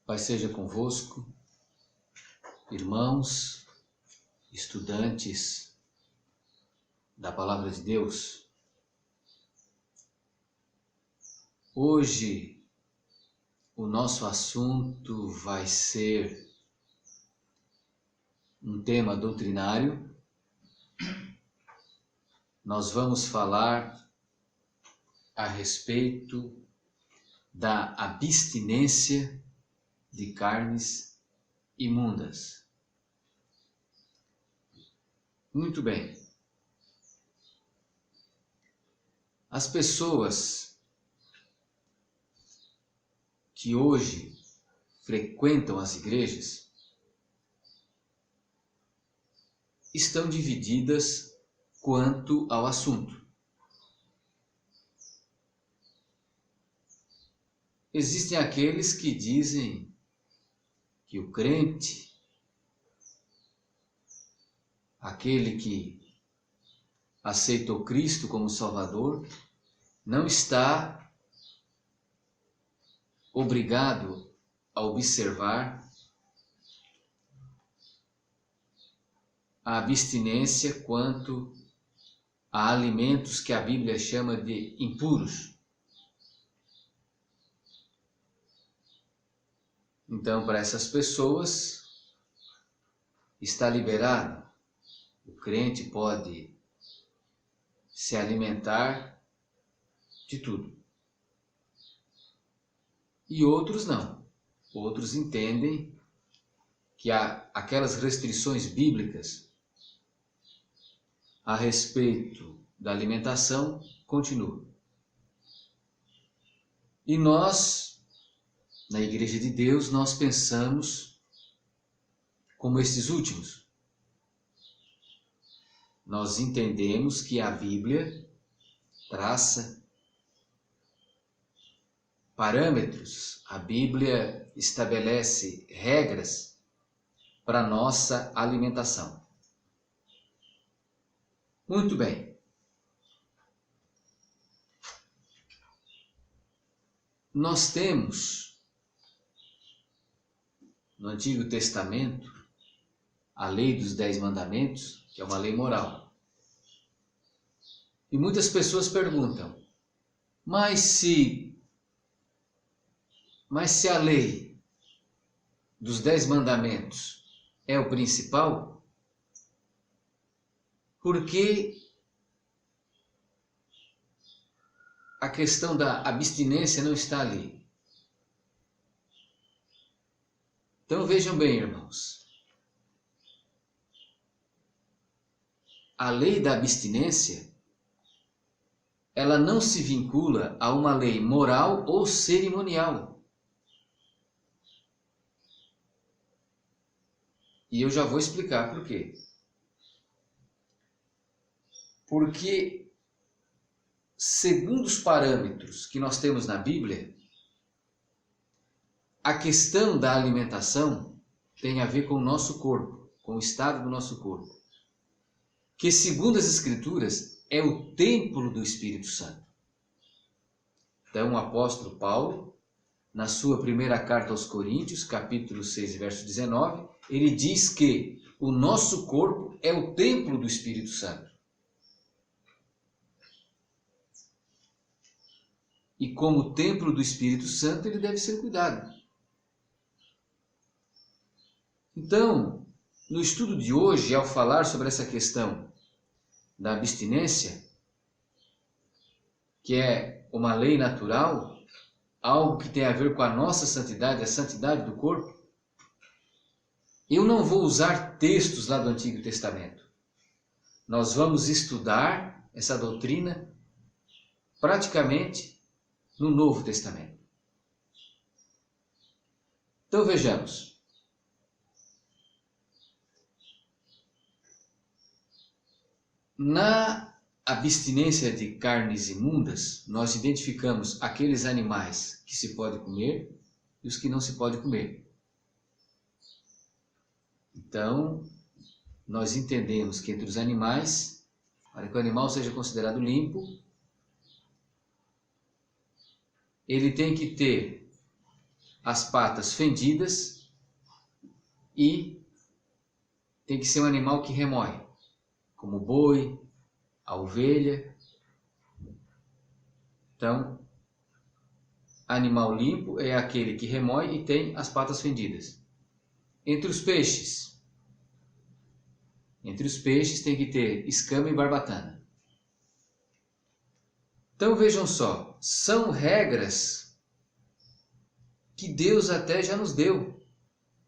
Pai seja convosco, irmãos, estudantes da Palavra de Deus. Hoje o nosso assunto vai ser um tema doutrinário. Nós vamos falar a respeito da abstinência de carnes imundas. Muito bem. As pessoas que hoje frequentam as igrejas estão divididas quanto ao assunto. Existem aqueles que dizem que o crente, aquele que aceitou Cristo como Salvador, não está obrigado a observar a abstinência quanto a alimentos que a Bíblia chama de impuros. Então, para essas pessoas, está liberado. O crente pode se alimentar de tudo. E outros não. Outros entendem que há aquelas restrições bíblicas a respeito da alimentação continuam. E nós, na Igreja de Deus, nós pensamos como esses últimos. Nós entendemos que a Bíblia traça parâmetros, a Bíblia estabelece regras para a nossa alimentação. Muito bem. Nós temos no Antigo Testamento a lei dos 10 mandamentos, que é uma lei moral. E muitas pessoas perguntam, mas se a lei dos 10 mandamentos é o principal, por que a questão da abstinência não está ali? Então vejam bem, irmãos. A lei da abstinência, ela não se vincula a uma lei moral ou cerimonial. E eu já vou explicar por quê. Porque, segundo os parâmetros que nós temos na Bíblia, a questão da alimentação tem a ver com o nosso corpo, com o estado do nosso corpo, que, segundo as Escrituras, é o templo do Espírito Santo. Então, o apóstolo Paulo, na sua primeira carta aos Coríntios, capítulo 6, verso 19, ele diz que o nosso corpo é o templo do Espírito Santo. E como templo do Espírito Santo, ele deve ser cuidado. Então, no estudo de hoje, ao falar sobre essa questão da abstinência, que é uma lei natural, algo que tem a ver com a nossa santidade, a santidade do corpo, eu não vou usar textos lá do Antigo Testamento. Nós vamos estudar essa doutrina praticamente no Novo Testamento. Então vejamos. Na abstinência de carnes imundas, nós identificamos aqueles animais que se pode comer e os que não se pode comer. Então, nós entendemos que entre os animais, para que o animal seja considerado limpo, ele tem que ter as patas fendidas e tem que ser um animal que remoe, como o boi, a ovelha. Então, animal limpo é aquele que remoe e tem as patas fendidas. Entre os peixes tem que ter escama e barbatana. Então vejam só, são regras que Deus até já nos deu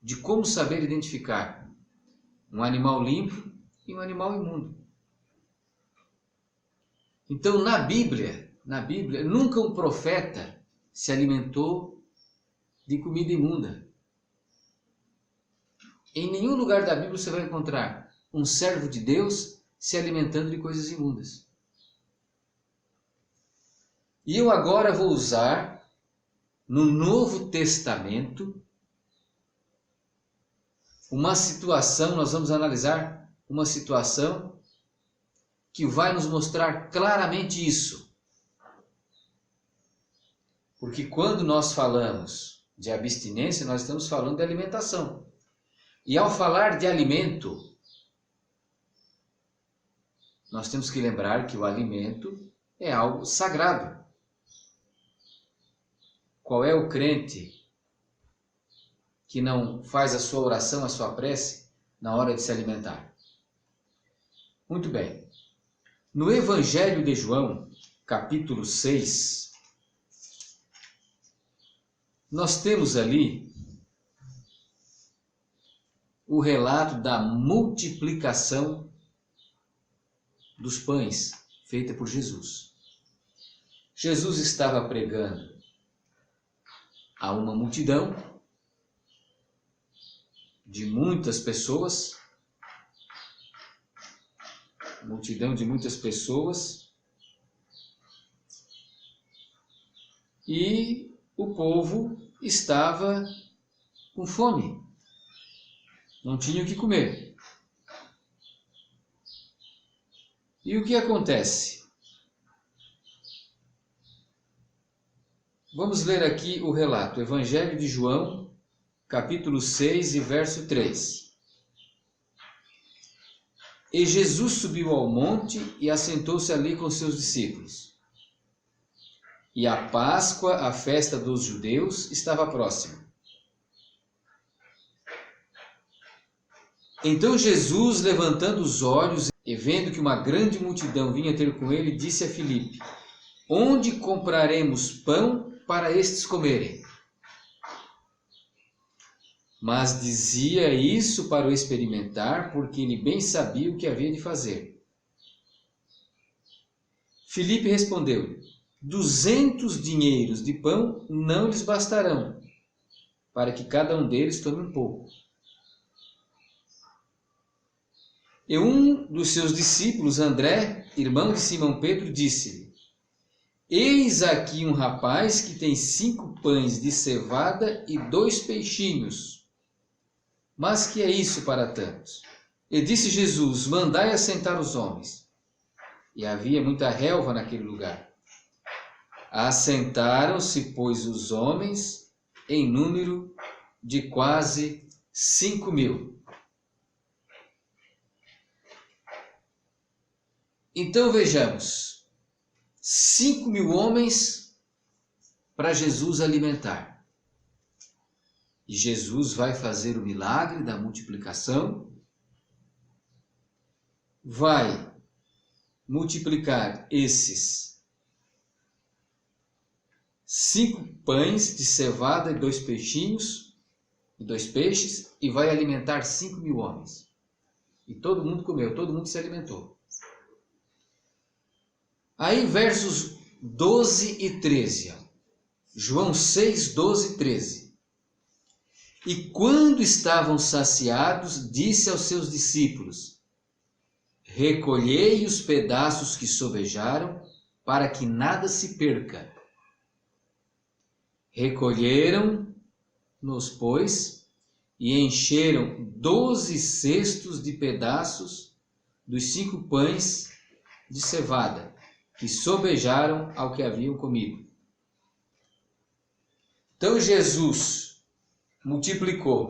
de como saber identificar um animal limpo e um animal imundo. Então na Bíblia, nunca um profeta se alimentou de comida imunda. Em nenhum lugar da Bíblia você vai encontrar um servo de Deus se alimentando de coisas imundas. E eu agora vou usar, no Novo Testamento, nós vamos analisar uma situação que vai nos mostrar claramente isso. Porque quando nós falamos de abstinência, nós estamos falando de alimentação. E ao falar de alimento, nós temos que lembrar que o alimento é algo sagrado. Qual é o crente que não faz a sua oração, a sua prece, na hora de se alimentar? Muito bem. No Evangelho de João, capítulo 6, nós temos ali o relato da multiplicação dos pães feita por Jesus. Jesus estava pregando a uma multidão de muitas pessoas, e o povo estava com fome, não tinha o que comer. E o que acontece? Vamos ler aqui o relato, Evangelho de João, capítulo 6 e verso 3. E Jesus subiu ao monte e assentou-se ali com seus discípulos. E a Páscoa, a festa dos judeus, estava próxima. Então Jesus, levantando os olhos e vendo que uma grande multidão vinha ter com ele, disse a Filipe: Onde compraremos pão para estes comerem? Mas dizia isso para o experimentar, porque ele bem sabia o que havia de fazer. Filipe respondeu-lhe: 200 dinheiros de pão não lhes bastarão, para que cada um deles tome um pouco. E um dos seus discípulos, André, irmão de Simão Pedro, disse-lhe: Eis aqui um rapaz que tem 5 pães de cevada e 2 peixinhos. Mas que é isso para tantos? E disse Jesus: Mandai assentar os homens. E havia muita relva naquele lugar. Assentaram-se, pois, os homens em número de quase 5.000. Então vejamos, 5.000 homens para Jesus alimentar. E Jesus vai fazer o milagre da multiplicação, vai multiplicar esses 5 pães de cevada e 2 peixinhos, e 2 peixes, e vai alimentar 5.000 homens. E todo mundo comeu, todo mundo se alimentou. Aí versos 12 e 13, João 6, 12 e 13. E quando estavam saciados, disse aos seus discípulos: Recolhei os pedaços que sobejaram, para que nada se perca. Recolheram-nos, pois, e encheram 12 cestos de pedaços dos 5 pães de cevada, que sobejaram ao que haviam comido. Então Jesus multiplicou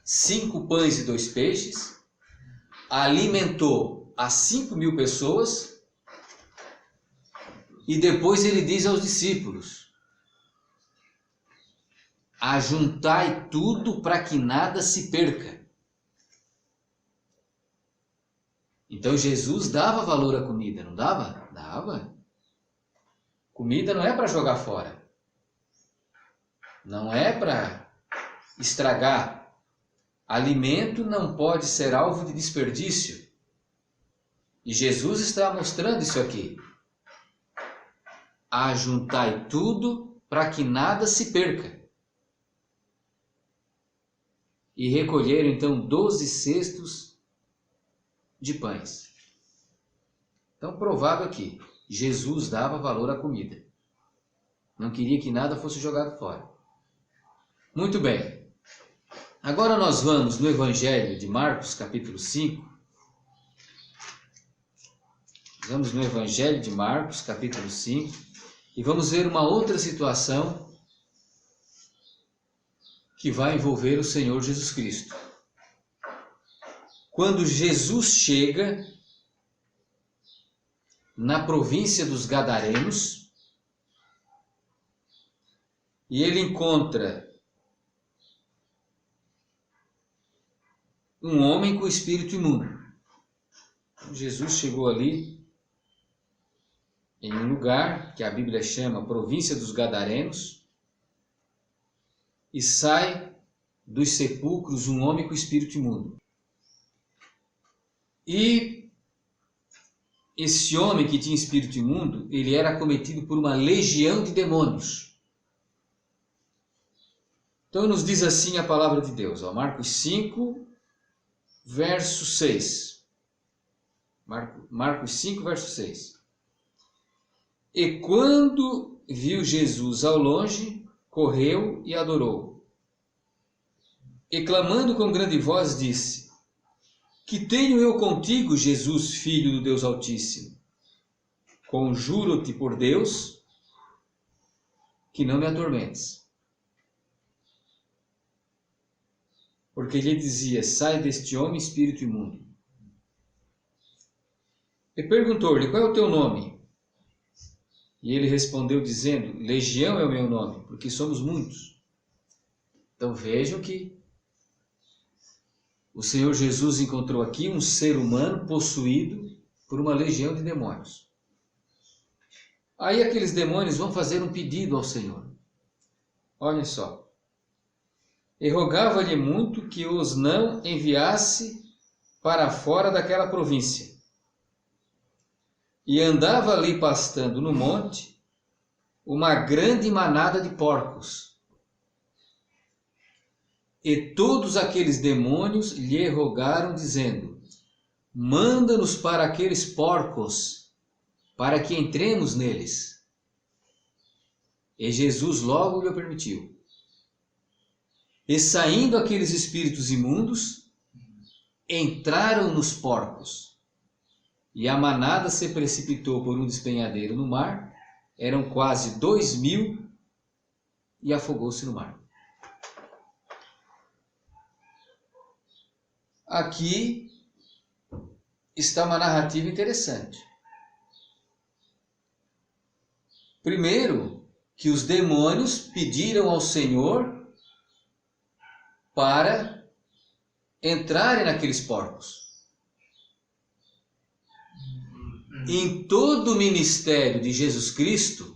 5 pães e 2 peixes, alimentou as 5.000 pessoas, e depois ele diz aos discípulos: ajuntai tudo para que nada se perca. Então Jesus dava valor à comida, não dava? Dava. Comida não é para jogar fora. Não é para estragar. Alimento não pode ser alvo de desperdício. E Jesus está mostrando isso aqui. Ajuntai tudo para que nada se perca. E recolheram então 12 cestos de pães. Então, provado aqui, Jesus dava valor à comida. Não queria que nada fosse jogado fora. Muito bem. Agora nós vamos no Evangelho de Marcos, capítulo 5. Vamos no Evangelho de Marcos, capítulo 5, e vamos ver uma outra situação que vai envolver o Senhor Jesus Cristo. Quando Jesus chega na província dos Gadarenos, e ele encontra um homem com espírito imundo. Jesus chegou ali em um lugar que a Bíblia chama província dos Gadarenos, e sai dos sepulcros um homem com espírito imundo. E esse homem que tinha espírito imundo, ele era acometido por uma legião de demônios. Então nos diz assim a palavra de Deus, Marcos 5, verso 6. Marcos 5, verso 6. E quando viu Jesus ao longe, correu e adorou. E clamando com grande voz, disse: que tenho eu contigo, Jesus, Filho do Deus Altíssimo? Conjuro-te por Deus que não me atormentes. Porque lhe dizia: sai deste homem, espírito imundo. E perguntou-lhe: qual é o teu nome? E ele respondeu dizendo: Legião é o meu nome, porque somos muitos. Então vejam que o Senhor Jesus encontrou aqui um ser humano possuído por uma legião de demônios. Aí aqueles demônios vão fazer um pedido ao Senhor. Olhem só. E rogava-lhe muito que os não enviasse para fora daquela província. E andava ali pastando no monte uma grande manada de porcos. E todos aqueles demônios lhe rogaram, dizendo: manda-nos para aqueles porcos, para que entremos neles. E Jesus logo lhe permitiu. E saindo aqueles espíritos imundos, entraram nos porcos. E a manada se precipitou por um despenhadeiro no mar, eram quase 2.000, e afogou-se no mar. Aqui está uma narrativa interessante. Primeiro, que os demônios pediram ao Senhor para entrarem naqueles porcos. Em todo o ministério de Jesus Cristo,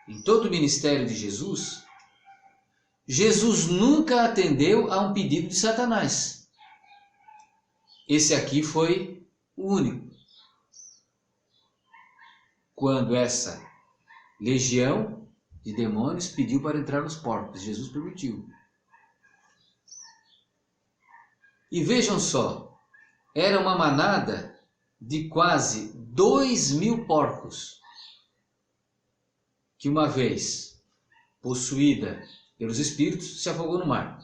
em todo o ministério de Jesus, Jesus nunca atendeu a um pedido de Satanás. Esse aqui foi o único. Quando essa legião de demônios pediu para entrar nos porcos, Jesus permitiu. E vejam só, era uma manada de quase 2.000 porcos, que uma vez possuída pelos espíritos, se afogou no mar.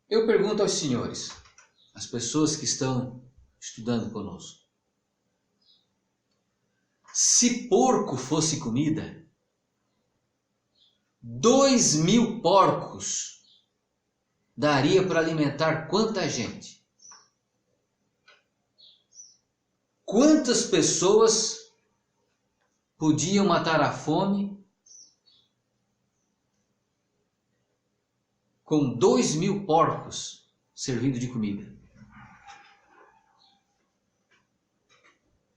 Eu pergunto aos senhores, às pessoas que estão estudando conosco, se porco fosse comida, 2.000 porcos daria para alimentar quanta gente? Quantas pessoas podiam matar a fome com 2.000 porcos servindo de comida?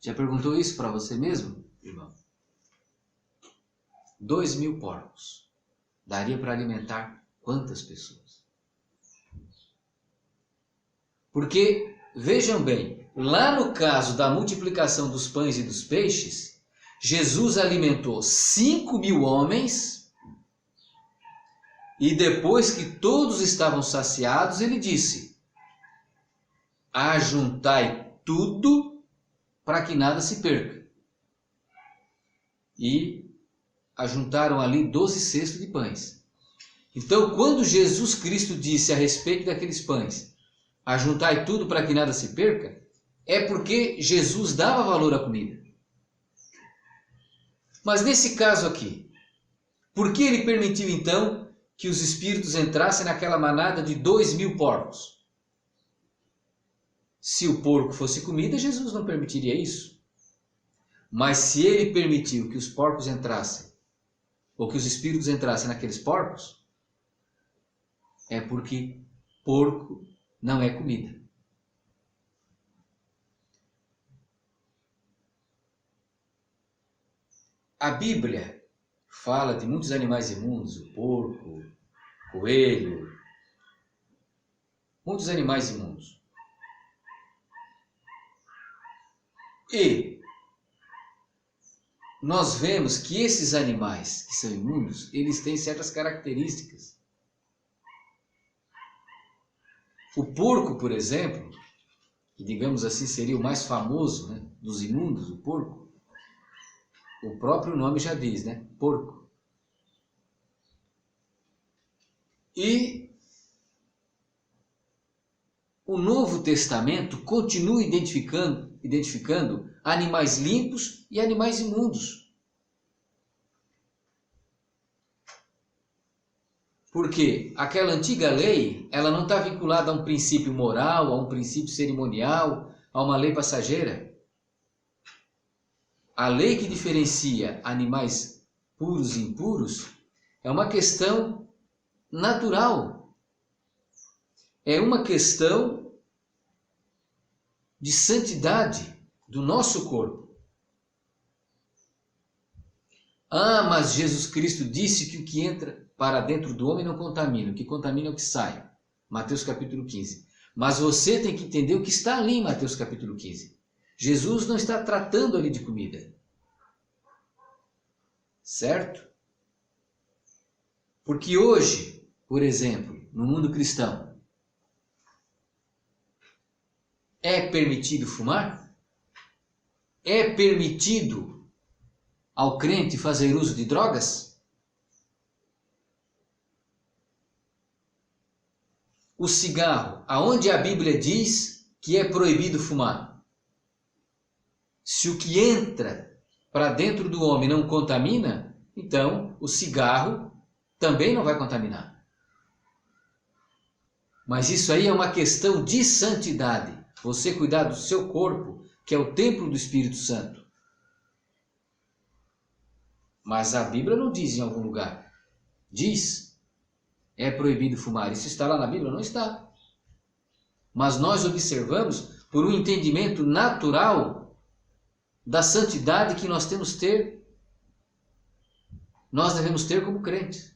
Já perguntou isso para você mesmo, irmão? 2.000 porcos daria para alimentar quantas pessoas? Porque, vejam bem, lá no caso da multiplicação dos pães e dos peixes, Jesus alimentou 5.000 homens e depois que todos estavam saciados, ele disse: ajuntai tudo para que nada se perca. E ajuntaram ali 12 cestos de pães. Então, quando Jesus Cristo disse a respeito daqueles pães, ajuntai tudo para que nada se perca, é porque Jesus dava valor à comida. Mas nesse caso aqui, por que ele permitiu então que os espíritos entrassem naquela manada de 2.000 porcos? Se o porco fosse comida, Jesus não permitiria isso. Mas se ele permitiu que os porcos entrassem, ou que os espíritos entrassem naqueles porcos, é porque porco não é comida. A Bíblia fala de muitos animais imundos, o porco, o coelho, muitos animais imundos. E nós vemos que esses animais que são imundos, eles têm certas características. O porco, por exemplo, que digamos assim seria o mais famoso, né, dos imundos, o porco, o próprio nome já diz, né? Porco. E o Novo Testamento continua identificando animais limpos e animais imundos. Porque aquela antiga lei, ela não está vinculada a um princípio moral, a um princípio cerimonial, a uma lei passageira. A lei que diferencia animais puros e impuros é uma questão natural. É uma questão de santidade do nosso corpo. Ah, mas Jesus Cristo disse que o que entra para dentro do homem não contamina, o que contamina é o que sai. Mateus capítulo 15. Mas você tem que entender o que está ali em Mateus capítulo 15. Jesus não está tratando ali de comida. Certo? Porque hoje, por exemplo, no mundo cristão, é permitido fumar? É permitido ao crente fazer uso de drogas? O cigarro, aonde a Bíblia diz que é proibido fumar? Se o que entra para dentro do homem não contamina, então o cigarro também não vai contaminar. Mas isso aí é uma questão de santidade. Você cuidar do seu corpo, que é o templo do Espírito Santo. Mas a Bíblia não diz em algum lugar. Diz, é proibido fumar. Isso está lá na Bíblia? Não está. Mas nós observamos por um entendimento natural da santidade que nós temos ter. Nós devemos ter como crentes.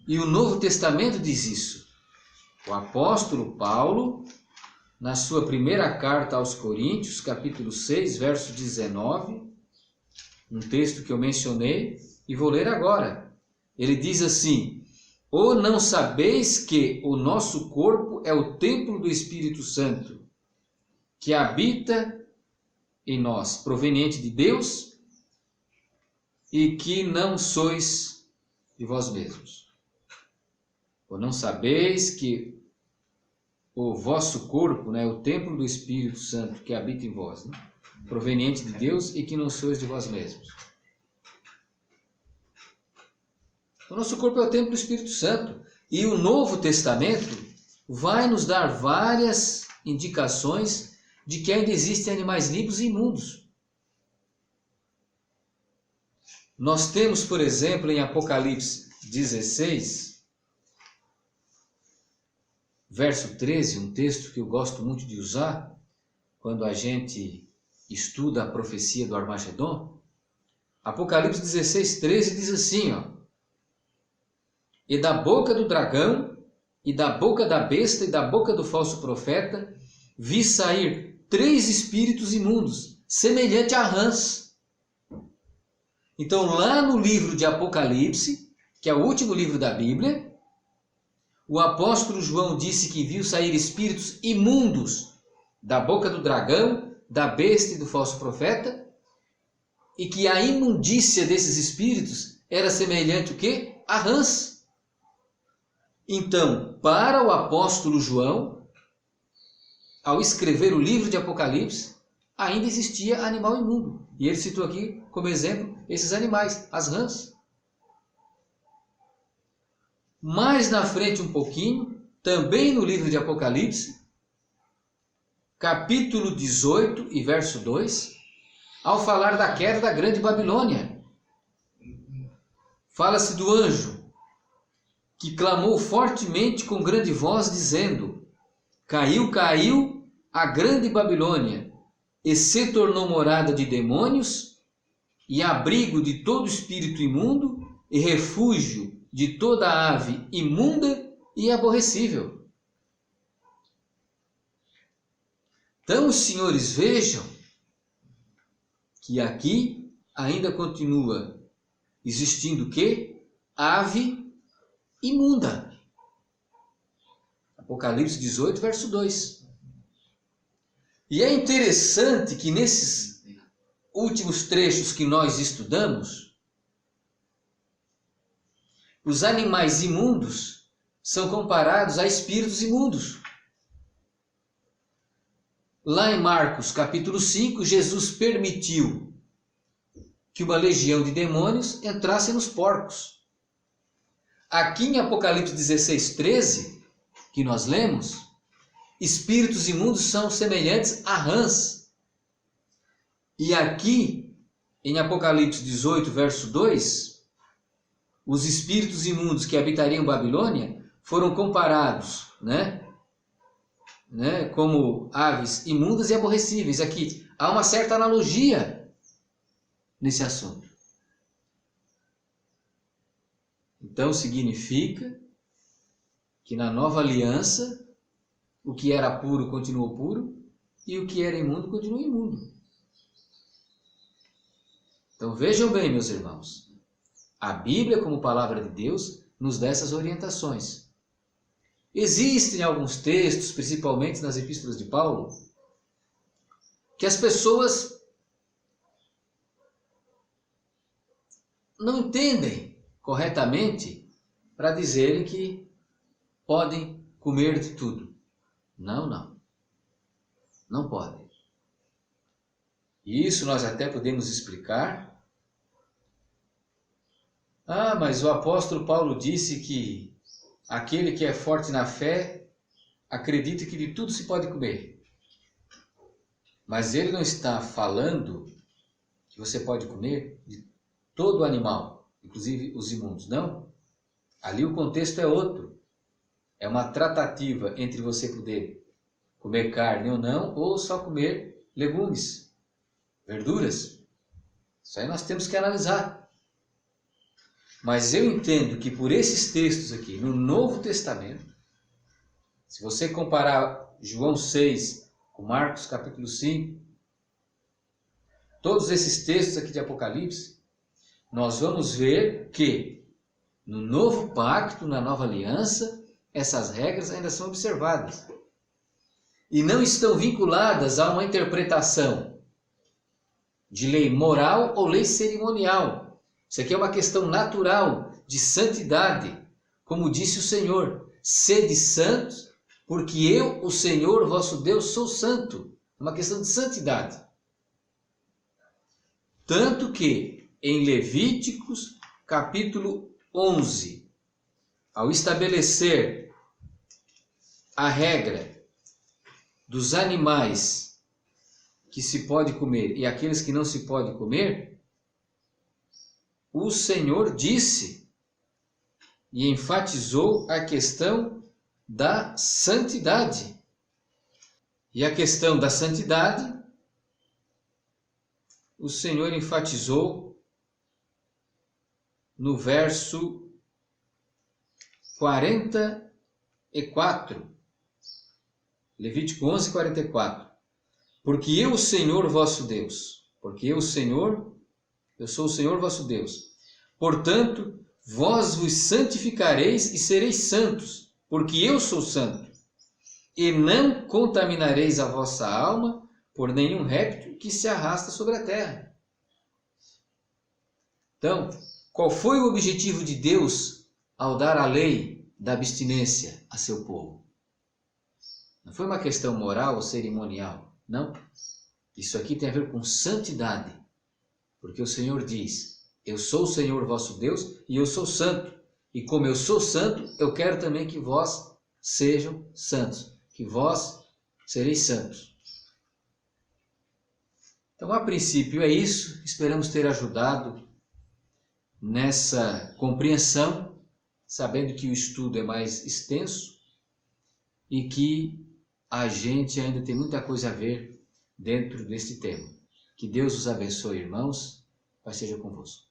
E o Novo Testamento diz isso. O apóstolo Paulo, na sua primeira carta aos Coríntios, capítulo 6, verso 19, um texto que eu mencionei e vou ler agora. Ele diz assim: ou não sabeis que o nosso corpo é o templo do Espírito Santo, que habita em nós, proveniente de Deus, e que não sois de vós mesmos? Ou não sabeis que o vosso corpo, né, é o templo do Espírito Santo que habita em vós, né, proveniente de Deus e que não sois de vós mesmos? O nosso corpo é o templo do Espírito Santo. E o Novo Testamento vai nos dar várias indicações de que ainda existem animais limpos e imundos. Nós temos, por exemplo, em Apocalipse 16, verso 13, um texto que eu gosto muito de usar, quando a gente estuda a profecia do Armagedon. Apocalipse 16, 13 diz assim, ó: e da boca do dragão, e da boca da besta, e da boca do falso profeta, vi sair 3 espíritos imundos, semelhante a rãs. Então, lá no livro de Apocalipse, que é o último livro da Bíblia, o apóstolo João disse que viu sair espíritos imundos da boca do dragão, da besta e do falso profeta, e que a imundícia desses espíritos era semelhante o quê? A rãs. Então, para o apóstolo João, ao escrever o livro de Apocalipse, ainda existia animal imundo. E ele citou aqui como exemplo esses animais, as rãs. Mais na frente um pouquinho, também no livro de Apocalipse, capítulo 18 e verso 2, ao falar da queda da grande Babilônia, fala-se do anjo que clamou fortemente com grande voz, dizendo: caiu, caiu a grande Babilônia, e se tornou morada de demônios, e abrigo de todo espírito imundo, e refúgio de toda ave imunda e aborrecível. Então, os senhores vejam que aqui ainda continua existindo o quê? Ave imunda. Apocalipse 18, verso 2. E é interessante que nesses últimos trechos que nós estudamos, os animais imundos são comparados a espíritos imundos. Lá em Marcos capítulo 5, Jesus permitiu que uma legião de demônios entrasse nos porcos. Aqui em Apocalipse 16, 13, que nós lemos, espíritos imundos são semelhantes a rãs. E aqui, em Apocalipse 18, verso 2, os espíritos imundos que habitariam Babilônia foram comparados, como aves imundas e aborrecíveis. Aqui há uma certa analogia nesse assunto. Então significa que na nova aliança o que era puro continuou puro e o que era imundo continua imundo. Então vejam bem, meus irmãos, a Bíblia, como palavra de Deus, nos dá essas orientações. Existem alguns textos, principalmente nas epístolas de Paulo, que as pessoas não entendem corretamente para dizerem que podem comer de tudo. Não. Não podem. E isso nós até podemos explicar. Mas o apóstolo Paulo disse que aquele que é forte na fé acredita que de tudo se pode comer. Mas ele não está falando que você pode comer de todo animal, inclusive os imundos. Não. Ali o contexto é outro. É uma tratativa entre você poder comer carne ou não, ou só comer legumes, verduras. Isso aí nós temos que analisar. Mas eu entendo que por esses textos aqui, no Novo Testamento, se você comparar João 6 com Marcos capítulo 5, todos esses textos aqui de Apocalipse, nós vamos ver que no novo pacto, na nova aliança, essas regras ainda são observadas. E não estão vinculadas a uma interpretação de lei moral ou lei cerimonial. Isso aqui é uma questão natural de santidade. Como disse o Senhor, sede santos, porque eu, o Senhor, vosso Deus, sou santo. É uma questão de santidade. Tanto que em Levíticos, capítulo 11, ao estabelecer a regra dos animais que se pode comer e aqueles que não se pode comer, o Senhor disse e enfatizou a questão da santidade. E a questão da santidade, o Senhor enfatizou no verso 44. Levítico 11, 44. Porque eu, o Senhor vosso Deus, porque eu, Senhor, eu sou o Senhor vosso Deus. Portanto, vós vos santificareis e sereis santos, porque eu sou santo. E não contaminareis a vossa alma por nenhum réptil que se arrasta sobre a terra. Então, qual foi o objetivo de Deus ao dar a lei da abstinência a seu povo? Não foi uma questão moral ou cerimonial, não. Isso aqui tem a ver com santidade, porque o Senhor diz, eu sou o Senhor vosso Deus e eu sou santo. E como eu sou santo, eu quero também que vós sejam santos, que vós sereis santos. Então, a princípio é isso. Esperamos ter ajudado nessa compreensão, sabendo que o estudo é mais extenso e que a gente ainda tem muita coisa a ver dentro deste tema. Que Deus os abençoe, irmãos. Paz seja convosco.